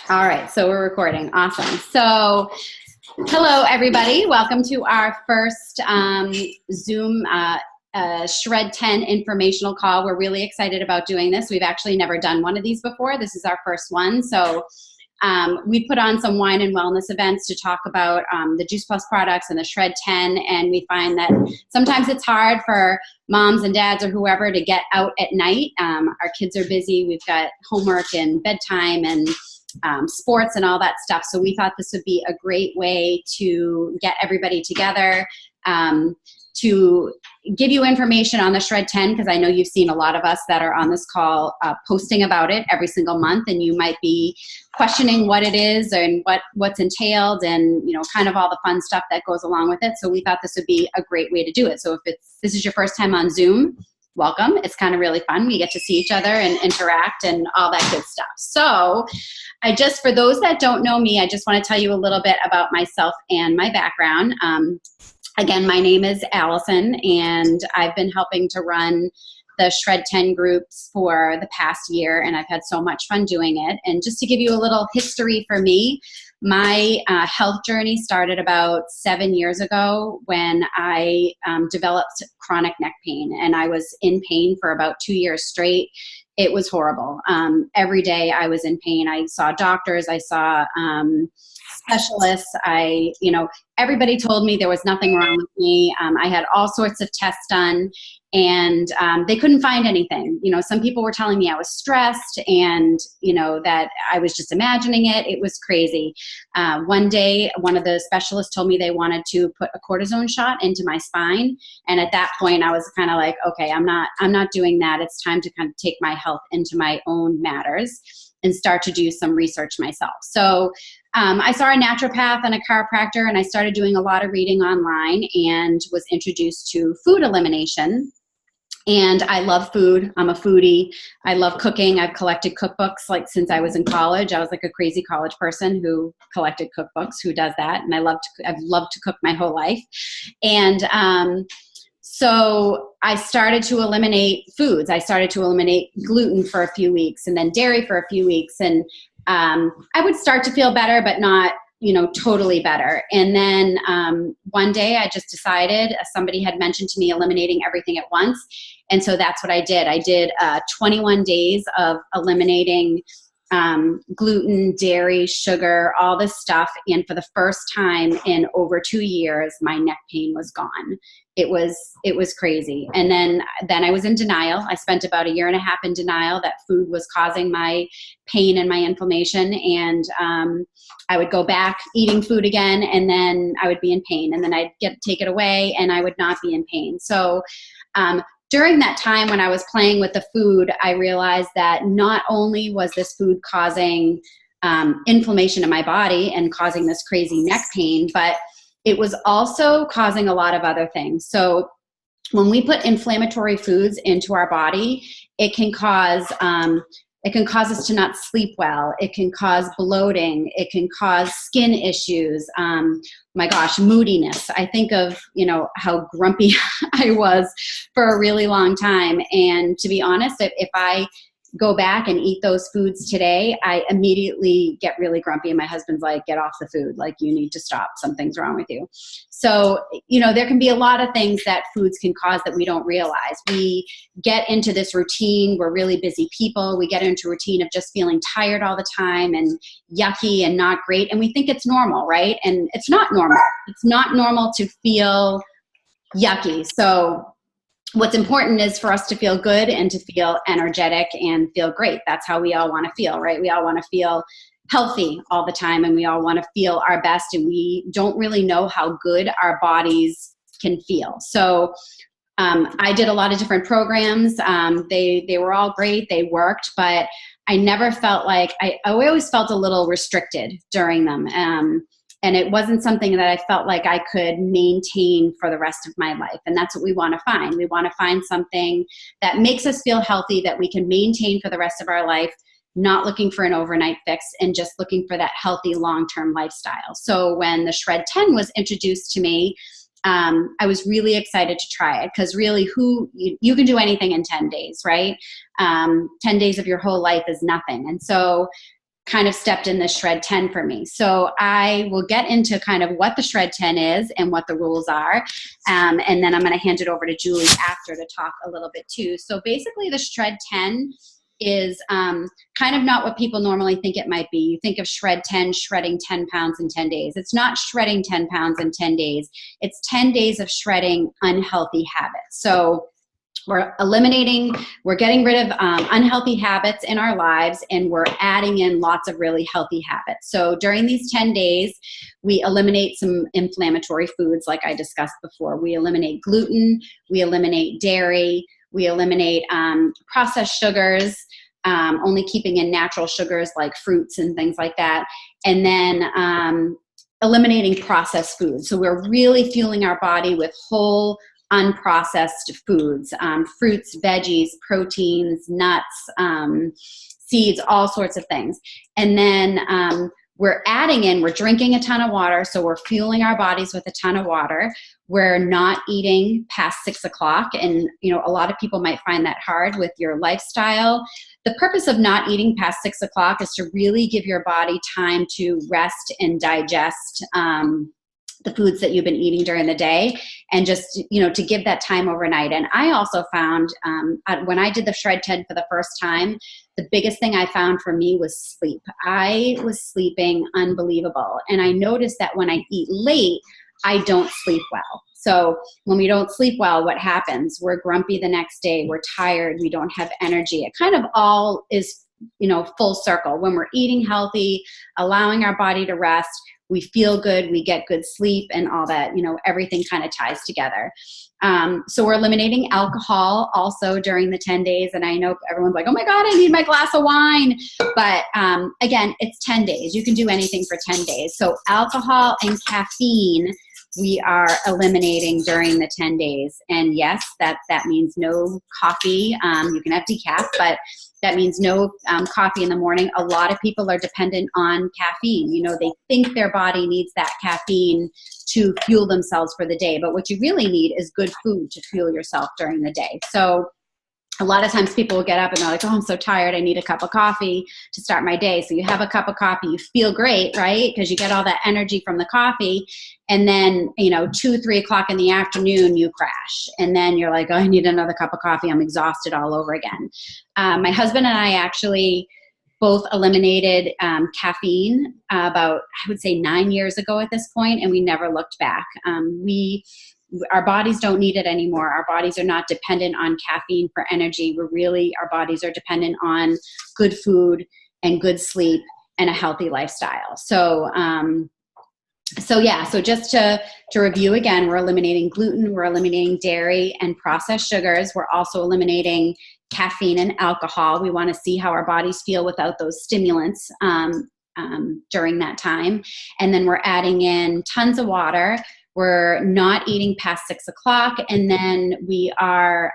All right, so we're recording. Awesome. So, hello everybody. Welcome to our first Zoom Shred10 informational call. We're really excited about doing this. We've actually never done one of these before. This is our first one. So we put on some wine and wellness events to talk about the Juice Plus products and the Shred10, and we find that sometimes it's hard for moms and dads or whoever to get out at night. Our kids are busy. We've got homework and bedtime and sports and all that stuff. So we thought this would be a great way to get everybody together, to give you information on the Shred10, because I know you've seen a lot of us that are on this call posting about it every single month, and you might be questioning what it is and what's entailed and, you know, kind of all the fun stuff that goes along with it. So we thought this would be a great way to do it. So if this is your first time on Zoom, welcome. It's kind of really fun. We get to see each other and interact and all that good stuff. So for those that don't know me, I just want to tell you a little bit about myself and my background. Again, my name is Allison, and I've been helping to run the Shred10 groups for the past year, and I've had so much fun doing it. And just to give you a little history for me, my health journey started about 7 years ago when I developed chronic neck pain, and I was in pain for about 2 years straight. It was horrible. Every day I was in pain. I saw doctors, I saw specialists. Everybody told me there was nothing wrong with me. I had all sorts of tests done, and they couldn't find anything. You know, some people were telling me I was stressed and, you know, that I was just imagining it. It was crazy. One day, one of the specialists told me they wanted to put a cortisone shot into my spine. And at that point, I was kind of like, okay, I'm not doing that. It's time to kind of take my health into my own matters and start to do some research myself. So I saw a naturopath and a chiropractor, and I started doing a lot of reading online and was introduced to food elimination. And I love food. I'm a foodie. I love cooking. I've collected cookbooks since I was in college. I was like a crazy college person who collected cookbooks. Who does that? And I've loved to cook my whole life. And so I started to eliminate foods. I started to eliminate gluten for a few weeks, and then dairy for a few weeks. And I would start to feel better, but not, totally better. And then one day I just decided, somebody had mentioned to me eliminating everything at once. And so that's what I did. I did 21 days of eliminating gluten, dairy, sugar, all this stuff. And for the first time in over 2 years, my neck pain was gone. It was crazy. And then I was in denial. I spent about 1.5 years in denial that food was causing my pain and my inflammation. And I would go back eating food again, and then I would be in pain. And then I'd take it away, and I would not be in pain. So during that time when I was playing with the food, I realized that not only was this food causing inflammation in my body and causing this crazy neck pain, but it was also causing a lot of other things. So when we put inflammatory foods into our body, it can cause us to not sleep well. It can cause bloating. It can cause skin issues. My gosh, moodiness. I think of, how grumpy I was for a really long time. And to be honest, if I go back and eat those foods today, I immediately get really grumpy. And my husband's like, get off the food. Like, you need to stop. Something's wrong with you. So, there can be a lot of things that foods can cause that we don't realize. We get into this routine. We're really busy people. We get into a routine of just feeling tired all the time and yucky and not great. And we think it's normal, right? And it's not normal. It's not normal to feel yucky. So what's important is for us to feel good and to feel energetic and feel great. That's how we all want to feel, right? We all want to feel healthy all the time, and we all want to feel our best, and we don't really know how good our bodies can feel. So I did a lot of different programs. They were all great. They worked, but I never felt like I always felt a little restricted during them. And it wasn't something that I felt like I could maintain for the rest of my life. And that's what we want to find. We want to find something that makes us feel healthy, that we can maintain for the rest of our life, not looking for an overnight fix and just looking for that healthy long-term lifestyle. So when the Shred10 was introduced to me, I was really excited to try it because really you can do anything in 10 days, right? 10 days of your whole life is nothing. And so kind of stepped in the Shred10 for me. So I will get into kind of what the Shred10 is and what the rules are. And then I'm going to hand it over to Julie after to talk a little bit too. So basically the Shred10 is kind of not what people normally think it might be. You think of Shred10, shredding 10 pounds in 10 days. It's not shredding 10 pounds in 10 days. It's 10 days of shredding unhealthy habits. So we're getting rid of unhealthy habits in our lives, and we're adding in lots of really healthy habits. So during these 10 days, we eliminate some inflammatory foods like I discussed before. We eliminate gluten, we eliminate dairy, we eliminate processed sugars, only keeping in natural sugars like fruits and things like that. And then eliminating processed foods. So we're really fueling our body with whole, unprocessed foods, fruits, veggies, proteins, nuts, seeds, all sorts of things. And then we're drinking a ton of water. So we're fueling our bodies with a ton of water. We're not eating past 6 o'clock. And, a lot of people might find that hard with your lifestyle. The purpose of not eating past 6 o'clock is to really give your body time to rest and digest the foods that you've been eating during the day, and just, to give that time overnight. And I also found when I did the Shred10 for the first time, the biggest thing I found for me was sleep. I was sleeping unbelievable. And I noticed that when I eat late, I don't sleep well. So when we don't sleep well, what happens? We're grumpy the next day. We're tired. We don't have energy. It kind of all is, full circle. When we're eating healthy, allowing our body to rest, we feel good, we get good sleep, and all that, everything kind of ties together. So we're eliminating alcohol also during the 10 days. And I know everyone's like, oh my God, I need my glass of wine. But again, it's 10 days. You can do anything for 10 days. So alcohol and caffeine, we are eliminating during the 10 days. And yes, that means no coffee. You can have decaf, but that means no coffee in the morning. A lot of people are dependent on caffeine. They think their body needs that caffeine to fuel themselves for the day. But what you really need is good food to fuel yourself during the day. So a lot of times people will get up and they're like, oh, I'm so tired. I need a cup of coffee to start my day. So you have a cup of coffee, you feel great, right? Because you get all that energy from the coffee. And then, 2, 3 o'clock in the afternoon, you crash. And then you're like, oh, I need another cup of coffee. I'm exhausted all over again. My husband and I actually both eliminated caffeine about, I would say 9 years ago at this point, and we never looked back. Our bodies don't need it anymore. Our bodies are not dependent on caffeine for energy. Our bodies are dependent on good food and good sleep and a healthy lifestyle. So just to review again, we're eliminating gluten, we're eliminating dairy and processed sugars. We're also eliminating caffeine and alcohol. We want to see how our bodies feel without those stimulants during that time. And then we're adding in tons of water. We're not eating past 6 o'clock. And then we are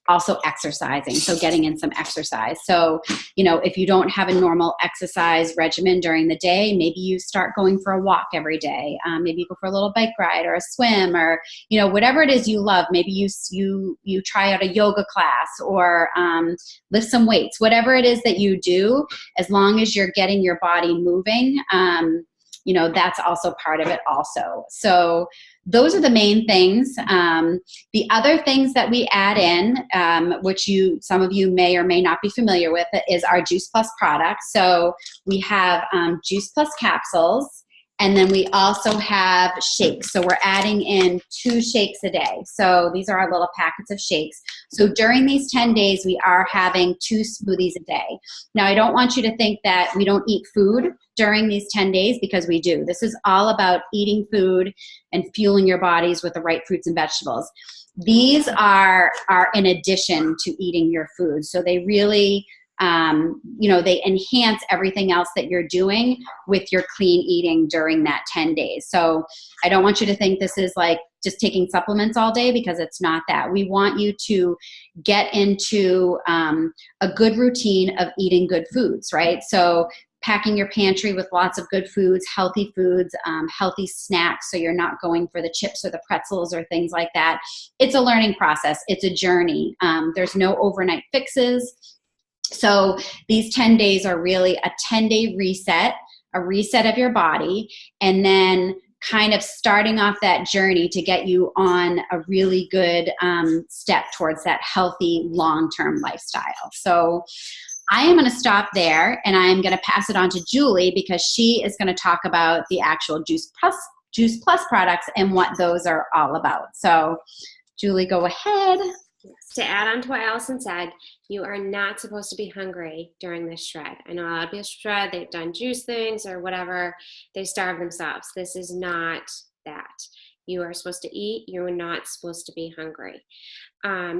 also exercising, so getting in some exercise. So, if you don't have a normal exercise regimen during the day, maybe you start going for a walk every day. Maybe you go for a little bike ride or a swim, or, whatever it is you love. Maybe you try out a yoga class or lift some weights, whatever it is that you do, as long as you're getting your body moving, that's also part of it also. So those are the main things. The other things that we add in, which some of you may or may not be familiar with, is our Juice Plus product. So we have Juice Plus capsules, and then we also have shakes. So we're adding in 2 shakes a day. So these are our little packets of shakes. So during these 10 days, we are having 2 smoothies a day. Now, I don't want you to think that we don't eat food during these 10 days, because we do. This is all about eating food and fueling your bodies with the right fruits and vegetables. These are in addition to eating your food. So they really, they enhance everything else that you're doing with your clean eating during that 10 days. So I don't want you to think this is like just taking supplements all day, because it's not that. We want you to get into a good routine of eating good foods, right? So packing your pantry with lots of good foods, healthy snacks, so you're not going for the chips or the pretzels or things like that. It's a learning process. It's a journey. There's no overnight fixes. So these 10 days are really a 10-day reset, a reset of your body, and then kind of starting off that journey to get you on a really good step towards that healthy long-term lifestyle. So I am going to stop there, and I am going to pass it on to Julie, because she is going to talk about the actual Juice Plus products and what those are all about. So Julie, go ahead. To add on to what Allison said, you are not supposed to be hungry during this shred. I know a lot of people shred, they've done juice things or whatever, they starve themselves. This is not that. You are supposed to eat, you're not supposed to be hungry.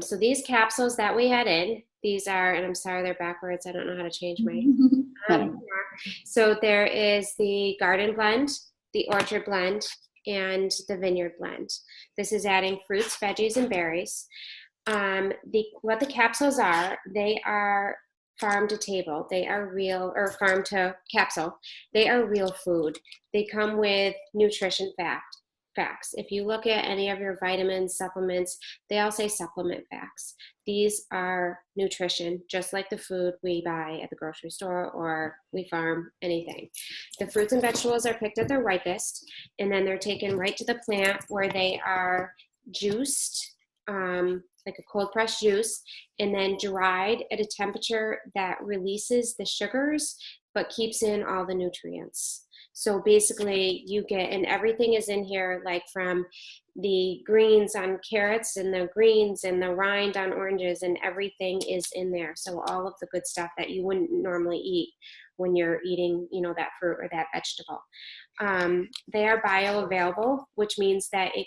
So these capsules that we had in, these are, and I'm sorry they're backwards, I don't know how to change my so there is the Garden Blend, the Orchard Blend, and the Vineyard Blend. This is adding fruits, veggies, and berries. What the capsules are, they are farm to table. They are real, or farm to capsule. They are real food. They come with nutrition facts. If you look at any of your vitamins, supplements, they all say supplement facts. These are nutrition, just like the food we buy at the grocery store or we farm, anything. The fruits and vegetables are picked at their ripest, and then they're taken right to the plant where they are juiced, like a cold pressed juice, and then dried at a temperature that releases the sugars but keeps in all the nutrients. So basically you get, and everything is in here, like from the greens on carrots and the greens and the rind on oranges, and everything is in there. So all of the good stuff that you wouldn't normally eat when you're eating, you know, that fruit or that vegetable. They are bioavailable, which means that it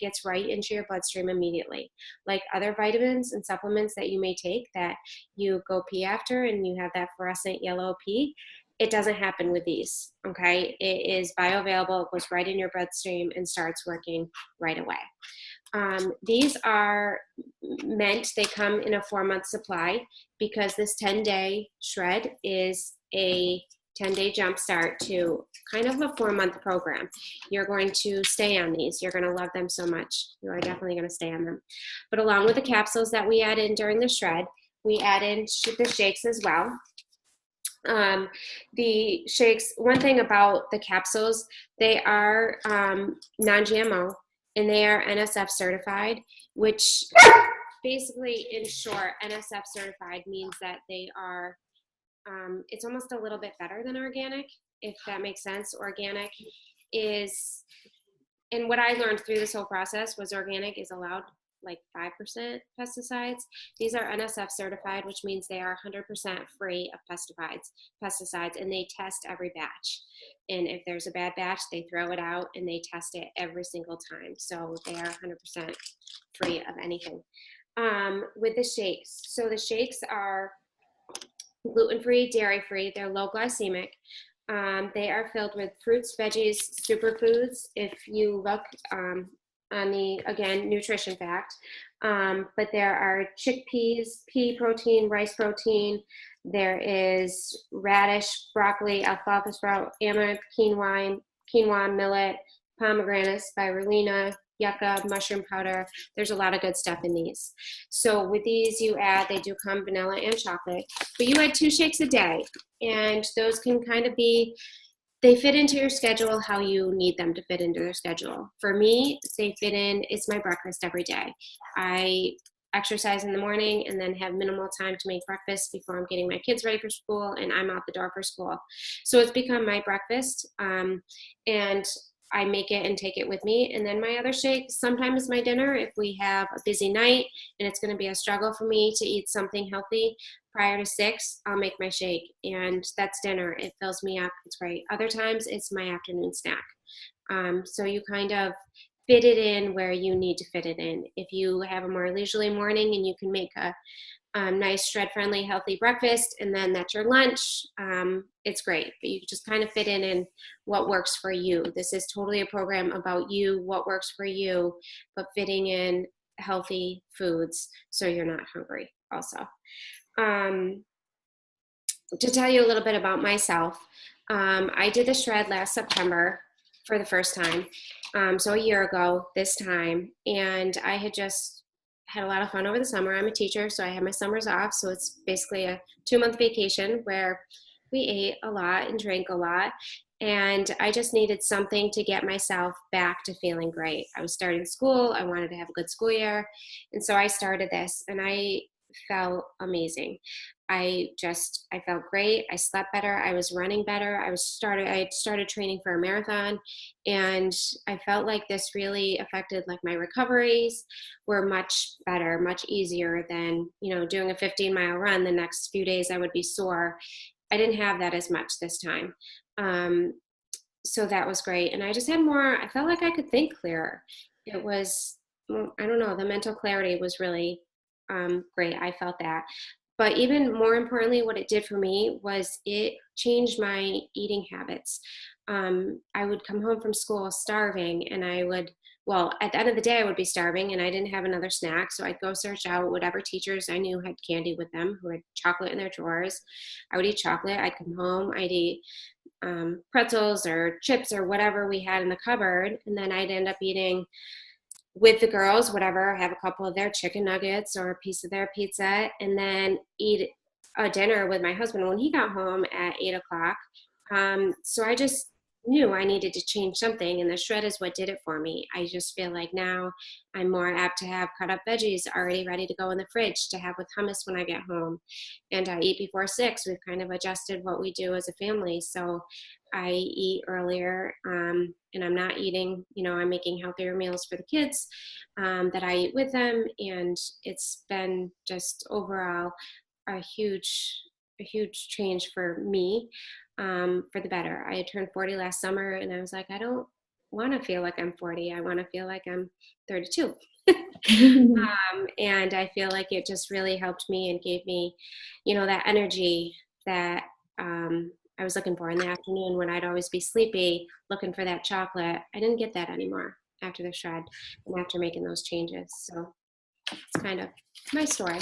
gets right into your bloodstream immediately. Like other vitamins and supplements that you may take that you go pee after and you have that fluorescent yellow pee, it doesn't happen with these, okay? It is bioavailable, it goes right in your bloodstream and starts working right away. These are meant, they come in a 4-month supply, because this 10-day shred is a 10-day jump start to kind of a 4-month program. You're going to stay on these. You're going to love them so much. You are definitely going to stay on them. But along with the capsules that we add in during the shred, we add in the shakes as well. The shakes, one thing about the capsules, they are non-GMO, and they are NSF certified, which basically, in short, NSF certified means that they are, it's almost a little bit better than organic, if that makes sense. Organic is, and what I learned through this whole process was organic is allowed like 5% pesticides. These are NSF certified, which means they are 100% free of pesticides, and they test every batch. And if there's a bad batch, they throw it out and they test it every single time. So they are 100% free of anything. With the shakes, so the shakes are gluten-free, dairy-free, they're low glycemic. They are filled with fruits, veggies, superfoods. If you look on the, again, nutrition fact, but there are chickpeas, pea protein, rice protein. There is radish, broccoli, alfalfa sprout, amaranth, quinoa, millet, pomegranate, spirulina, yucca, mushroom powder. There's a lot of good stuff in these. So with these you add, they do come vanilla and chocolate, but you add 2 shakes a day, and those can kind of be, they fit into your schedule how you need them to fit into their schedule. For me, they fit in, it's my breakfast every day. I exercise in the morning and then have minimal time to make breakfast before I'm getting my kids ready for school and I'm out the door for school. So it's become my breakfast, and I make it and take it with me. And then my other shake sometimes is my dinner. If we have a busy night and it's going to be a struggle for me to eat something healthy prior to 6, I'll make my shake, and that's dinner. It fills me up. It's great. Other times it's my afternoon snack. So you kind of fit it in where you need to fit it in. If you have a more leisurely morning and you can make a nice shred-friendly, healthy breakfast, and then that's your lunch, it's great. But you just kind of fit in what works for you. This is totally a program about you, what works for you, but fitting in healthy foods so you're not hungry also. to tell you a little bit about myself, I did the shred last September for the first time. So a year ago this time, and I had just had a lot of fun over the summer. I'm a teacher, so I had my summers off. So it's basically a 2-month vacation where we ate a lot and drank a lot. And I just needed something to get myself back to feeling great. I was starting school. I wanted to have a good school year. And so I started this, and I felt amazing. I felt great. I slept better. I was running better. I had started training for a marathon, and I felt like this really affected, like, my recoveries were much better, much easier than, doing a 15-mile run. The next few days I would be sore. I didn't have that as much this time. So that was great. And I just had I felt like I could think clearer. It was, I don't know, the mental clarity was really great. I felt that. But even more importantly, what it did for me was it changed my eating habits. I would come home from school starving, and at the end of the day, I would be starving and I didn't have another snack. So I'd go search out whatever teachers I knew had candy with them, who had chocolate in their drawers. I would eat chocolate. I'd come home. I'd eat pretzels or chips or whatever we had in the cupboard. And then I'd end up eating with the girls, whatever, have a couple of their chicken nuggets or a piece of their pizza, and then eat a dinner with my husband when he got home at 8 o'clock. So I just knew I needed to change something, and the shred is what did it for me. I just feel like now I'm more apt to have cut up veggies already ready to go in the fridge to have with hummus when I get home. And I eat before 6. We've kind of adjusted what we do as a family. So I eat earlier, and I'm not eating, I'm making healthier meals for the kids that I eat with them. And it's been just overall a huge change for me, for the better. I had turned 40 last summer, and I was like, I don't want to feel like I'm 40. I want to feel like I'm 32. And I feel like it just really helped me and gave me, that energy that I was looking for in the afternoon when I'd always be sleepy, looking for that chocolate. I didn't get that anymore after the shred and after making those changes. So it's kind of my story.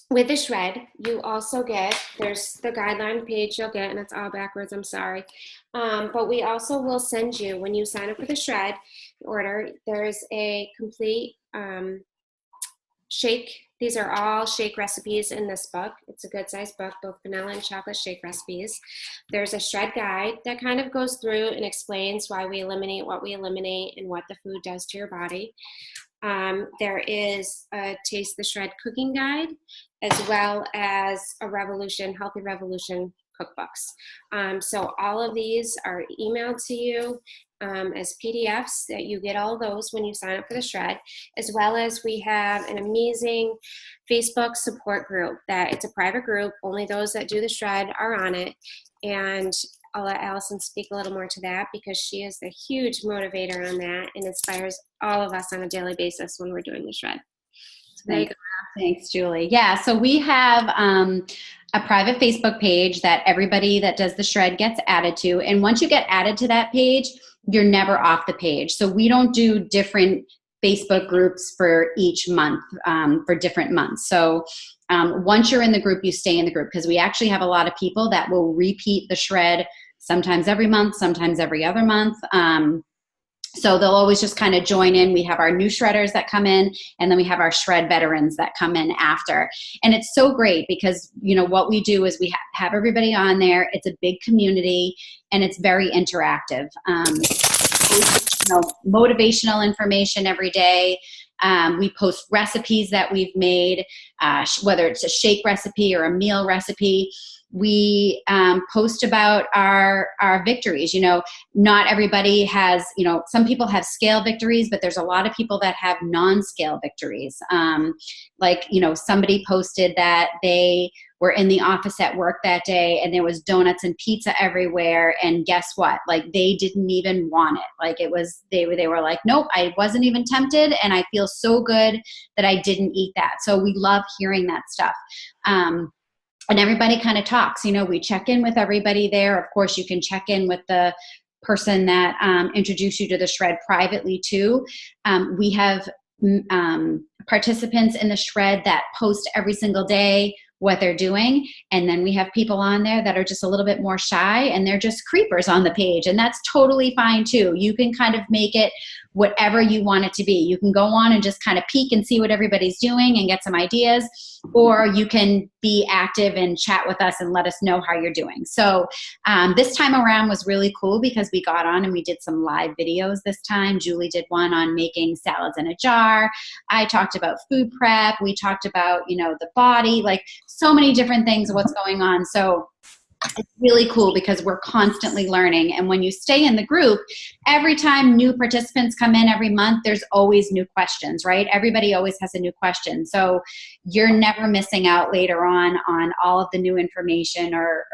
With the shred, you also there's the guideline page you'll get, and it's all backwards, I'm sorry. But we also will send you, when you sign up for the shred order, there's a complete shake. These are all shake recipes in this book. It's a good sized book, both vanilla and chocolate shake recipes. There's a shred guide that kind of goes through and explains why we eliminate what we eliminate and what the food does to your body. There is a Taste the Shred cooking guide, as well as a Healthy Revolution cookbooks. So all of these are emailed to you as PDFs. That you get all those when you sign up for the shred, as well as we have an amazing Facebook support group that it's a private group. Only those that do the shred are on it. And I'll let Allison speak a little more to that, because she is a huge motivator on that and inspires all of us on a daily basis when we're doing the shred. So there you go. Thanks, Julie. Yeah, so we have a private Facebook page that everybody that does the shred gets added to. And once you get added to that page, you're never off the page. So we don't do different Facebook groups for each month, for different months. So once you're in the group, you stay in the group, because we actually have a lot of people that will repeat the shred sometimes every month, sometimes every other month. So they'll always just kind of join in. We have our new shredders that come in, and then we have our shred veterans that come in after. And it's so great because, what we do is we have everybody on there. It's a big community, and it's very interactive. Motivational information every day. We post recipes that we've made, whether it's a shake recipe or a meal recipe. We post about our victories. Not everybody has, some people have scale victories, but there's a lot of people that have non-scale victories. Somebody posted that they were in the office at work that day and there was donuts and pizza everywhere. And guess what? They didn't even want it. They were like, nope, I wasn't even tempted. And I feel so good that I didn't eat that. So we love hearing that stuff. And everybody kind of talks, we check in with everybody there. Of course, you can check in with the person that introduced you to the shred privately too. We have participants in the shred that post every single day what they're doing. And then we have people on there that are just a little bit more shy and they're just creepers on the page. And that's totally fine too. You can kind of make it whatever you want it to be. You can go on and just kind of peek and see what everybody's doing and get some ideas, or you can be active and chat with us and let us know how you're doing. So this time around was really cool because we got on and we did some live videos this time. Julie did one on making salads in a jar. I talked about food prep. We talked about, the body, like so many different things of what's going on. So it's really cool because we're constantly learning. And when you stay in the group, every time new participants come in every month, there's always new questions, right? Everybody always has a new question. So you're never missing out later on all of the new information or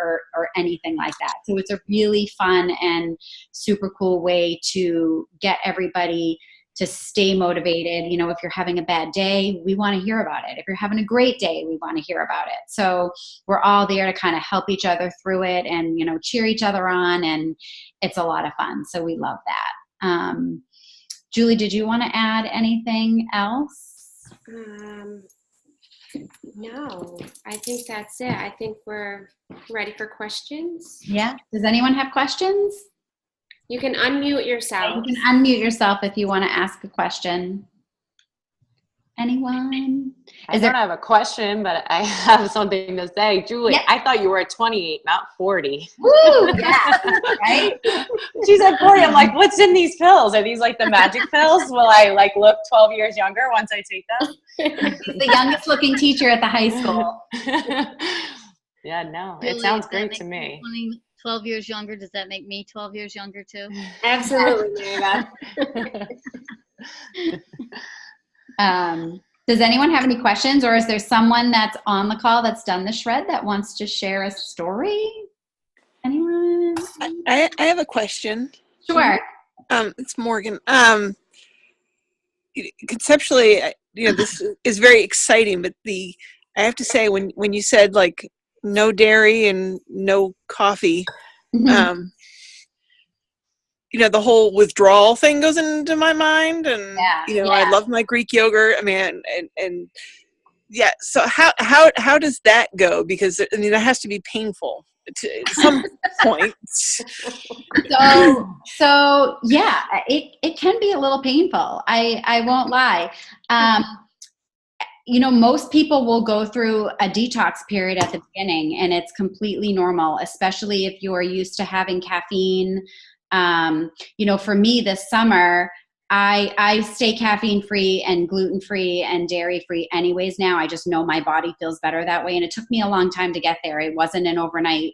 anything like that. So it's a really fun and super cool way to get everybody to stay motivated. If you're having a bad day, we want to hear about it. If you're having a great day, we want to hear about it. So we're all there to kind of help each other through it and, cheer each other on. And it's a lot of fun. So we love that. Julie, did you want to add anything else? No, I think that's it. I think we're ready for questions. Yeah. Does anyone have questions? You can unmute yourself. You can unmute yourself if you want to ask a question. Anyone? I don't have a question, but I have something to say. Julie, yeah. I thought you were 28, not 40. Woo! Yeah, right? She said 40. I'm like, what's in these pills? Are these like the magic pills? Will I look 12 years younger once I take them? She's the youngest looking teacher at the high school. Yeah, no, Julie, it sounds great to me. 12 years younger, does that make me 12 years younger too? Absolutely, Mary Beth. Does anyone have any questions, or is there someone that's on the call that's done the shred that wants to share a story? Anyone? I have a question. Sure. It's Morgan. Conceptually, this is very exciting, but I have to say when you said no dairy and no coffee, Mm-hmm. The whole withdrawal thing goes into my mind, and yeah. I love my Greek yogurt. I mean, and yeah. So how does that go? Because that has to be painful to some point. So yeah, it can be a little painful. I won't lie. Most people will go through a detox period at the beginning, and it's completely normal, especially if you're used to having caffeine. For me this summer, I stay caffeine free and gluten free and dairy free anyways now. I just know my body feels better that way. And it took me a long time to get there. It wasn't an overnight,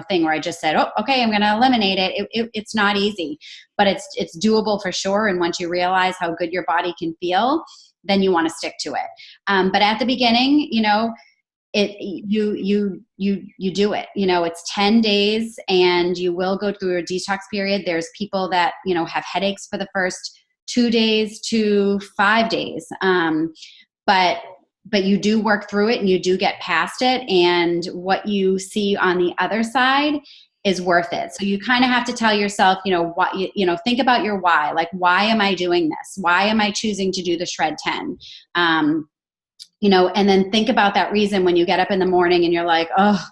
thing where I just said, oh, okay, I'm going to eliminate it. It's not easy, but it's doable for sure. And once you realize how good your body can feel, then you want to stick to it. But at the beginning, you do it. It's 10 days and you will go through a detox period. There's people that, have headaches for the first 2 days to 5 days. But you do work through it and you do get past it. And what you see on the other side is worth it. So you kind of have to tell yourself, what think about your why. Like, why am I doing this? Why am I choosing to do the Shred10? And then think about that reason when you get up in the morning and you're like, oh,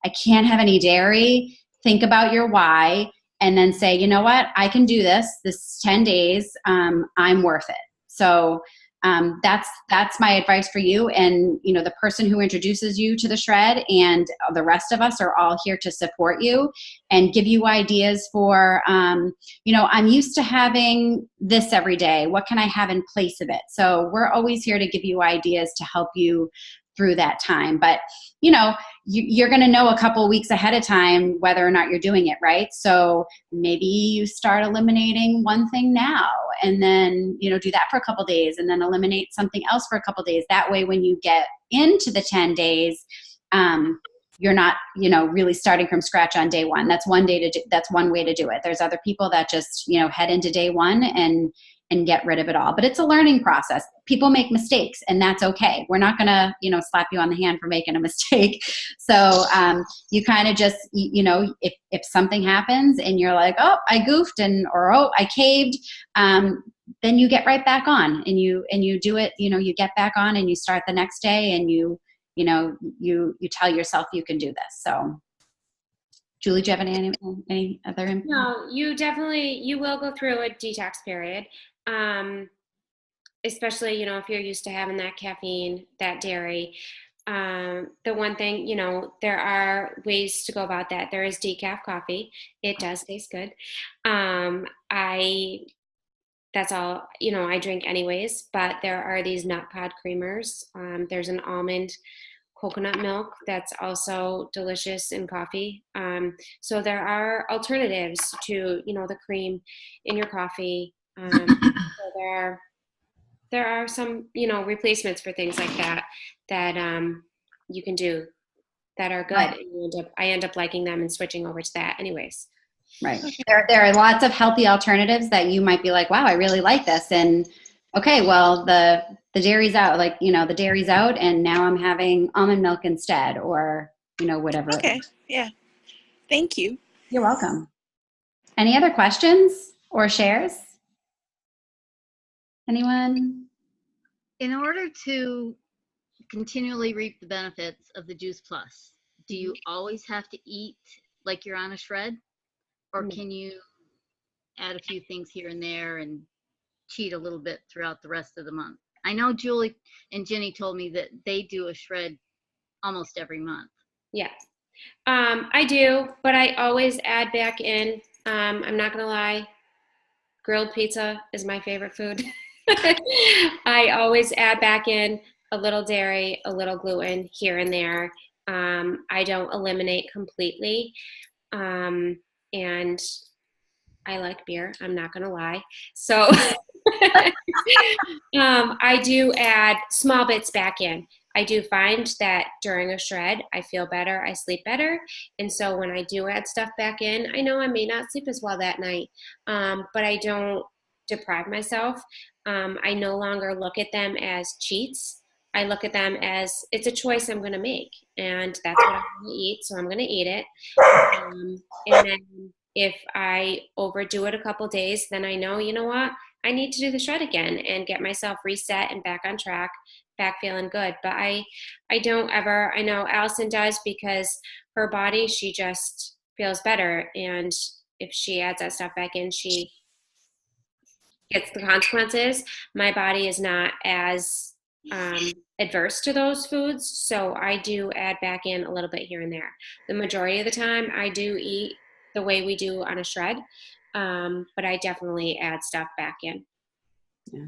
I can't have any dairy. Think about your why and then say, you know what? I can do this. This 10 days. I'm worth it. So that's my advice for you. And, the person who introduces you to the shred and the rest of us are all here to support you and give you ideas for, I'm used to having this every day. What can I have in place of it? So we're always here to give you ideas to help you through that time. But, you're going to know a couple weeks ahead of time whether or not you're doing it, right? So maybe you start eliminating one thing now and then, do that for a couple days and then eliminate something else for a couple days. That way, when you get into the 10 days, you're not, really starting from scratch on day one. That's one way to do it. There's other people that just, head into day one and get rid of it all. But it's a learning process. People make mistakes and that's okay. We're not going to, slap you on the hand for making a mistake. So you kind of just, if something happens and you're like, oh, I goofed or oh, I caved, then you get right back on and you do it, you get back on and you start the next day and you you tell yourself you can do this. So Julie, do you have any other input? No, you will go through a detox period. Especially, if you're used to having that caffeine, that dairy. The one thing, there are ways to go about that. There is decaf coffee. It does taste good. That's all, I drink anyways, but there are these nut pod creamers. There's an almond coconut milk that's also delicious in coffee. So there are alternatives to, the cream in your coffee. So there are some, replacements for things like that you can do that are good. Right. And I end up liking them and switching over to that anyways. Right. There are lots of healthy alternatives that you might be like, wow, I really like this. And okay, well, the dairy's out, the dairy's out, and now I'm having almond milk instead, or, whatever. Okay. Yeah. Thank you. You're welcome. Any other questions or shares? Anyone? In order to continually reap the benefits of the Juice Plus, do you always have to eat like you're on a shred? Or can you add a few things here and there and cheat a little bit throughout the rest of the month? I know Julie and Jenny told me that they do a shred almost every month. Yeah, I do, but I always add back in, I'm not going to lie, grilled pizza is my favorite food. I always add back in a little dairy, a little gluten here and there. I don't eliminate completely. And I like beer, I'm not going to lie. So I do add small bits back in. I do find that during a shred, I feel better, I sleep better. And so when I do add stuff back in, I know I may not sleep as well that night, but I don't deprive myself. I no longer look at them as cheats. I look at them as it's a choice I'm going to make, and that's what I'm going to eat, so I'm going to eat it. And then if I overdo it a couple days, then I know, you know what, I need to do the shred again and get myself reset and back on track, back feeling good. But I don't ever, I know Allison does, because her body, she just feels better. And if she adds that stuff back in, she gets the consequences. My body is not as adverse to those foods, so I do add back in a little bit here and there. The majority of the time, I do eat the way we do on a shred, but I definitely add stuff back in. Yeah.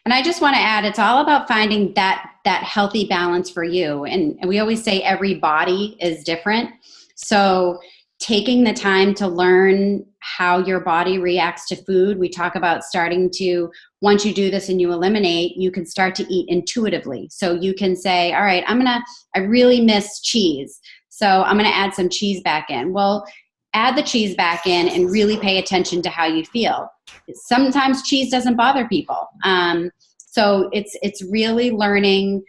And I just want to add, it's all about finding that healthy balance for you. And we always say every body is different. So taking the time to learn how your body reacts to food. We talk about starting to, once you do this and you eliminate, you can start to eat intuitively. So you can say, all right, I really miss cheese, so I'm going to add some cheese back in. Well, add the cheese back in and really pay attention to how you feel. Sometimes cheese doesn't bother people. So it's really learning,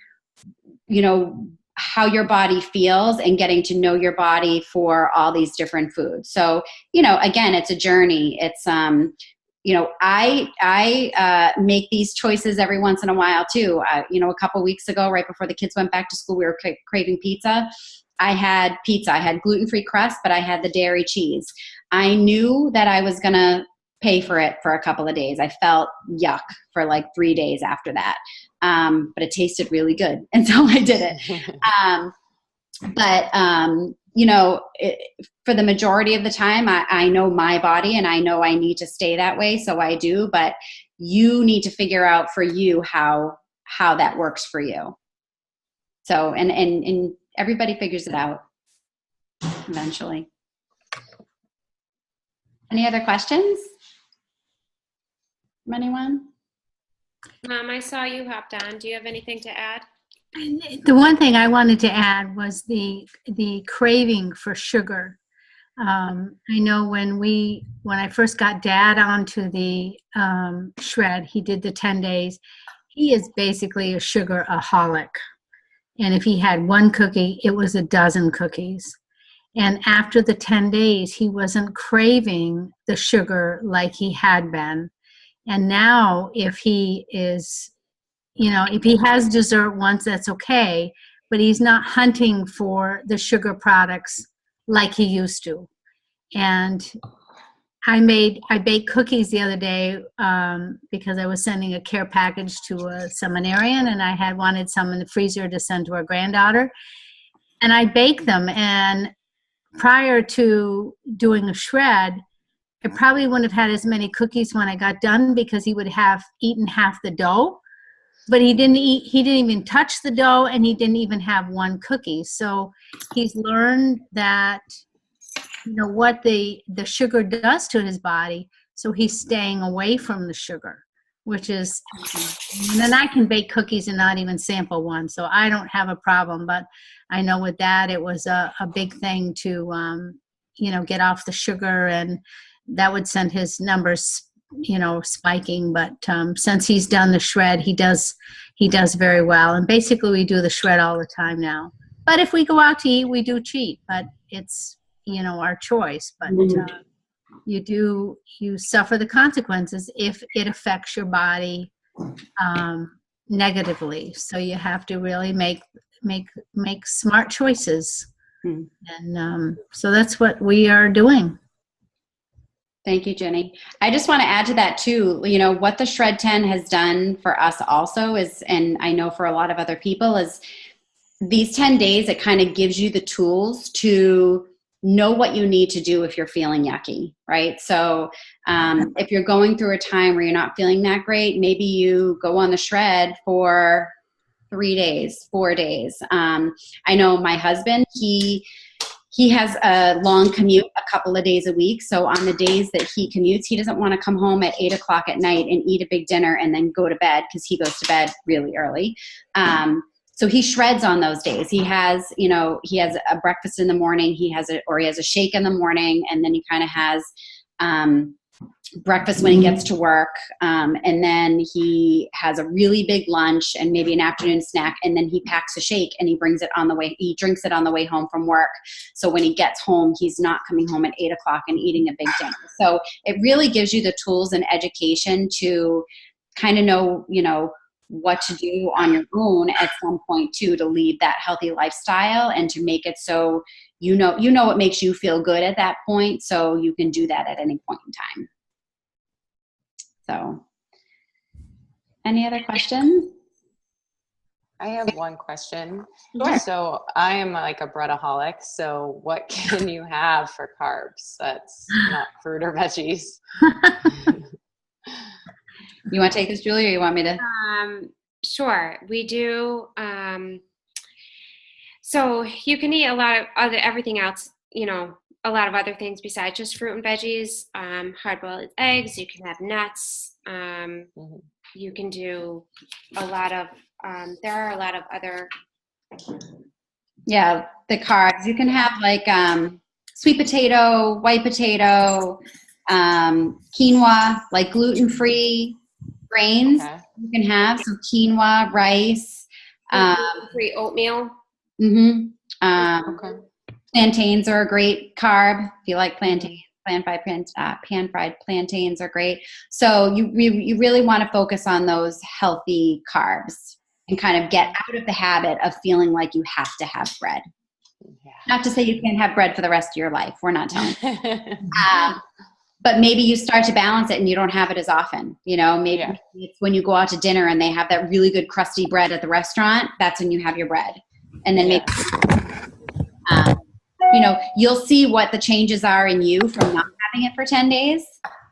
how your body feels and getting to know your body for all these different foods. So, again, it's a journey. It's, I make these choices every once in a while too. A couple weeks ago, right before the kids went back to school, we were craving pizza. I had pizza. I had gluten-free crust, but I had the dairy cheese. I knew that I was going to pay for it for a couple of days. I felt yuck for like 3 days after that. But it tasted really good. And so I did it. For the majority of the time, I know my body and I know I need to stay that way. So I do, but you need to figure out for you how that works for you. So, and everybody figures it out eventually. Any other questions from anyone? Mom, I saw you hopped on. Do you have anything to add? The one thing I wanted to add was the craving for sugar. I know when I first got Dad onto the shred, he did the 10 days. He is basically a sugar-aholic. And if he had one cookie, it was a dozen cookies. And after the 10 days, he wasn't craving the sugar like he had been. And now if he is, if he has dessert once, that's okay. but he's not hunting for the sugar products like he used to. And I baked cookies the other day because I was sending a care package to a seminarian, and I had wanted some in the freezer to send to our granddaughter. And I baked them, and prior to doing a shred, I probably wouldn't have had as many cookies when I got done because he would have eaten half the dough. But he didn't even touch the dough, and he didn't even have one cookie. So he's learned that, what the sugar does to his body. So he's staying away from the sugar, which is, and then I can bake cookies and not even sample one. So I don't have a problem. But I know with that, it was a big thing to, get off the sugar, and that would send his numbers, spiking. But since he's done the shred, he does very well. And basically we do the shred all the time now. But if we go out to eat, we do cheat, but it's, our choice. But you suffer the consequences if it affects your body negatively. So you have to really make smart choices. And so that's what we are doing. Thank you, Jenny. I just want to add to that too, what the Shred10 has done for us also is, and I know for a lot of other people, is these 10 days, it kind of gives you the tools to know what you need to do if you're feeling yucky, right? So if you're going through a time where you're not feeling that great, maybe you go on the shred for 3 days, 4 days. I know my husband, he has a long commute a couple of days a week. So on the days that he commutes, he doesn't want to come home at 8 o'clock at night and eat a big dinner and then go to bed, because he goes to bed really early. So he shreds on those days. He has a breakfast in the morning. He has a shake in the morning, and then he kind of has breakfast when he gets to work. And then he has a really big lunch and maybe an afternoon snack. And then he packs a shake and he drinks it on the way home from work. So when he gets home, he's not coming home at 8 o'clock and eating a big dinner. So it really gives you the tools and education to kind of know, what to do on your own at some point too, to lead that healthy lifestyle and to make it so what makes you feel good at that point, so you can do that at any point in time. So, any other questions? I have one question. Sure. So I am like a breadaholic. So what can you have for carbs that's not fruit or veggies? You want to take this, Julie, or you want me to? Sure. We do. So you can eat a lot of everything else, a lot of other things besides just fruit and veggies, hard-boiled eggs. You can have nuts. You can do a lot of, there are a lot of other. Yeah, the carbs. You can have like sweet potato, white potato, quinoa, like gluten-free grains. Okay. You can have some quinoa, rice. Free oatmeal. Okay. Plantains are a great carb. If you like plantains, pan-fried plantains are great. So you really want to focus on those healthy carbs and kind of get out of the habit of feeling like you have to have bread. Yeah. Not to say you can't have bread for the rest of your life. We're not telling you. But maybe you start to balance it and you don't have it as often. Maybe it's when you go out to dinner and they have that really good crusty bread at the restaurant. That's when you have your bread. And then you'll see what the changes are in you from not having it for 10 days.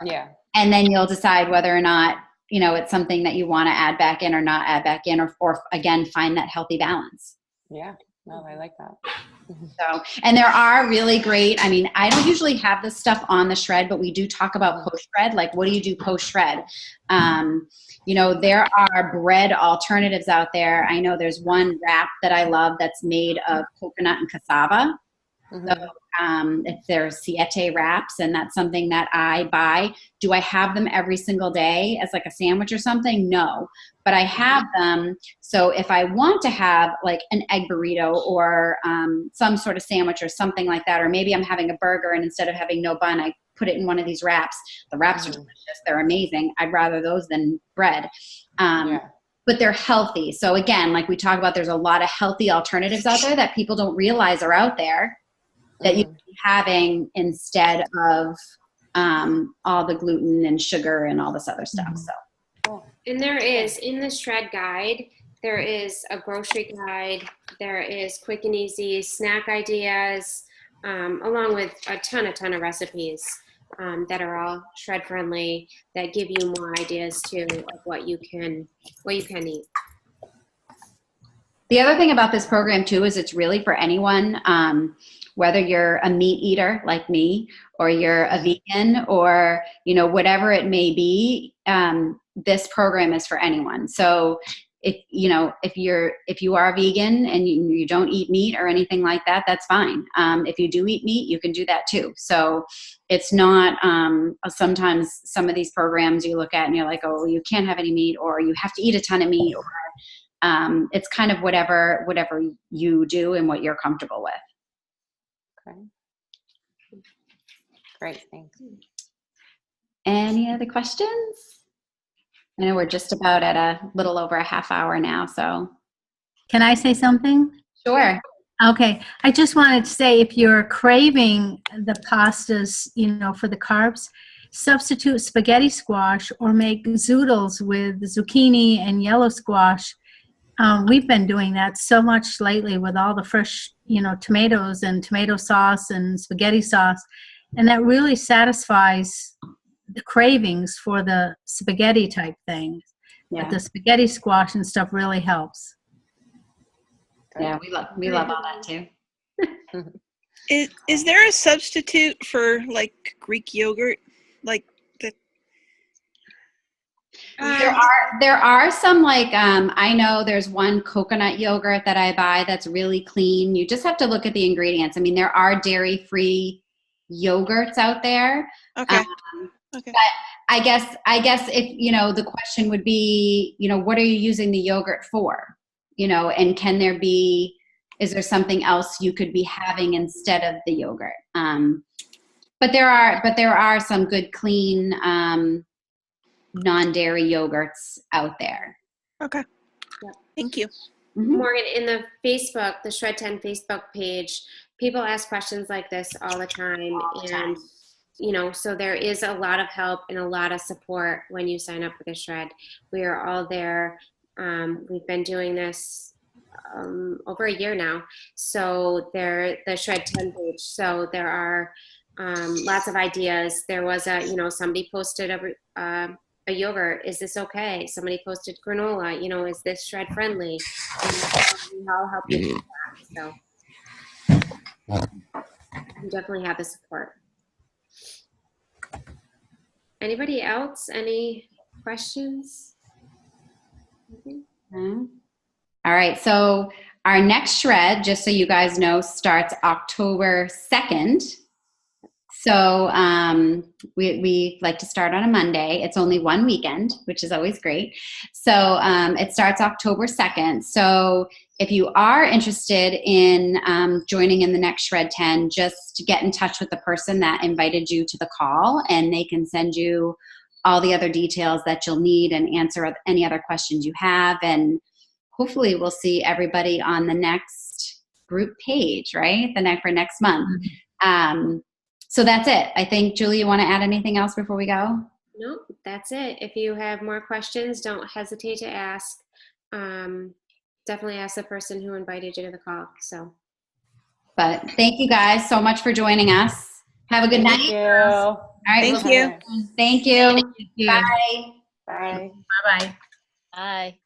Yeah. And then you'll decide whether or not, it's something that you want to add back in or not add back in, or again, find that healthy balance. Yeah. No, I like that. So, and there are really great, I don't usually have this stuff on the shred, but we do talk about post-shred. Like, what do you do post-shred? There are bread alternatives out there. I know there's one wrap that I love that's made of coconut and cassava. So if there's siete wraps, and that's something that I buy. Do I have them every single day as like a sandwich or something? No, but I have them. So if I want to have like an egg burrito or some sort of sandwich or something like that, or maybe I'm having a burger and instead of having no bun, I put it in one of these wraps. The wraps are delicious. They're amazing. I'd rather those than bread. But but they're healthy. So again, like we talk about, there's a lot of healthy alternatives out there that people don't realize are out there that you can be having instead of all the gluten and sugar and all this other stuff. So, and there is, in the Shred guide, there is a grocery guide, there is quick and easy snack ideas, along with a ton of recipes that are all Shred friendly, that give you more ideas too of what you can eat. the other thing about this program too is it's really for anyone, whether you're a meat eater like me, or you're a vegan, or whatever it may be. This program is for anyone. So if you are a vegan and you don't eat meat or anything like that, that's fine. If you do eat meat, you can do that too. So it's not, sometimes some of these programs you look at and you're like, oh, you can't have any meat, or you have to eat a ton of meat, or it's kind of whatever you do and what you're comfortable with. Okay. Great, thanks. Any other questions? I know we're just about at a little over a half hour now, so. Can I say something? Sure. Okay. I just wanted to say, if you're craving the pastas, for the carbs, substitute spaghetti squash or make zoodles with zucchini and yellow squash. We've been doing that so much lately with all the fresh, tomatoes and tomato sauce and spaghetti sauce. And that really satisfies the cravings for the spaghetti type thing. Yeah. But the spaghetti squash and stuff really helps. Yeah, we love all that too. Is there a substitute for like Greek yogurt? Like the there are some, like I know there's one coconut yogurt that I buy that's really clean. You just have to look at the ingredients. I mean, there are dairy-free yogurts out there. Okay. Okay. But I guess if the question would be, what are you using the yogurt for? And is there something else you could be having instead of the yogurt? But there are some good, clean, non-dairy yogurts out there. Okay. Yep. Thank you. Mm-hmm. Morgan, in the Shred10 Facebook page, people ask questions like this all the time. And, so there is a lot of help and a lot of support when you sign up for the Shred. We are all there. We've been doing this over a year now. So the Shred10 page. So there are lots of ideas. There was somebody posted a yogurt. Is this okay? Somebody posted granola. Is this Shred friendly? And I'll help you with that. So you definitely have the support. Anybody else? Any questions? All right. So our next Shred, just so you guys know, starts October 2nd. So we like to start on a Monday. It's only one weekend, which is always great. So it starts October 2nd. So if you are interested in joining in the next Shred10, just get in touch with the person that invited you to the call, and they can send you all the other details that you'll need and answer any other questions you have. And hopefully we'll see everybody on the next group page, right? For next month. So that's it. I think, Julie, you want to add anything else before we go? Nope, that's it. If you have more questions, don't hesitate to ask. Definitely ask the person who invited you to the call. So, but thank you guys so much for joining us. Have a good night. Thank you. All right. Thank you. Thank you. Thank you. Bye. Bye. Bye-bye. Bye.